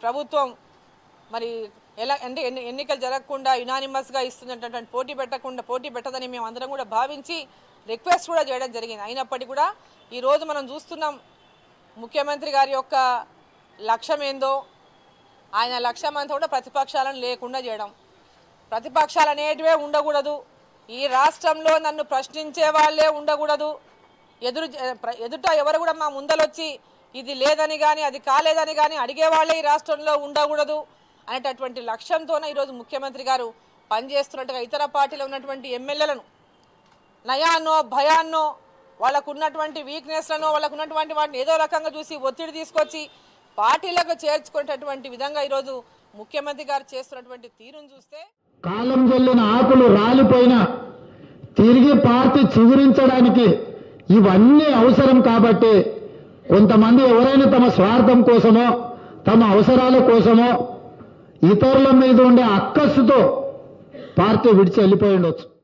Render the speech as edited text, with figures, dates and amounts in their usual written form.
ప్రభుత్వం మరి ఎలా అంటే ఎన్నికలు జరగకుండా యునానిమస్గా ఇస్తున్నటువంటి పోటీ పెట్టదని మేము అందరం కూడా భావించి రిక్వెస్ట్ కూడా చేయడం జరిగింది. అయినప్పటికీ కూడా ఈరోజు మనం చూస్తున్నాం ముఖ్యమంత్రి గారి యొక్క లక్ష్యం ఏందో. ఆయన లక్ష్యం అంతా కూడా ప్రతిపక్షాలను లేకుండా చేయడం. ప్రతిపక్షాలు అనేటివే ఉండకూడదు, ఈ రాష్ట్రంలో నన్ను ప్రశ్నించే వాళ్ళే ఉండకూడదు, ఎదుట ఎవరు కూడా మా ముందలొచ్చి ఇది లేదని కానీ అది కాలేదని కానీ అడిగేవాళ్ళే ఈ రాష్ట్రంలో ఉండకూడదు అనేటటువంటి లక్ష్యంతోనే ఈరోజు ముఖ్యమంత్రి గారు పనిచేస్తున్నట్టుగా ఇతర పార్టీలో ఉన్నటువంటి ఎమ్మెల్యేలను నయాన్నో భయాన్నో వాళ్ళకు ఉన్నటువంటి వీక్నెస్లను వాళ్ళకు ఉన్నటువంటి వాటిని ఏదో రకంగా చూసి ఒత్తిడి తీసుకొచ్చి పార్టీలకు చేర్చుకునేటటువంటి విధంగా ఈరోజు ముఖ్యమంత్రి గారు చేస్తున్నటువంటి తీరును చూస్తే కాలం చెల్లిన ఆకులు రాలిపోయినా తిరిగి పార్టీ చిగురించడానికి ఇవన్నీ అవసరం. కాబట్టి కొంతమంది ఎవరైనా తమ స్వార్థం కోసమో తమ అవసరాల కోసమో ఇతరుల మీద ఉండే అక్కస్సుతో పార్టీ విడిచి వెళ్ళిపోయి ఉండొచ్చు.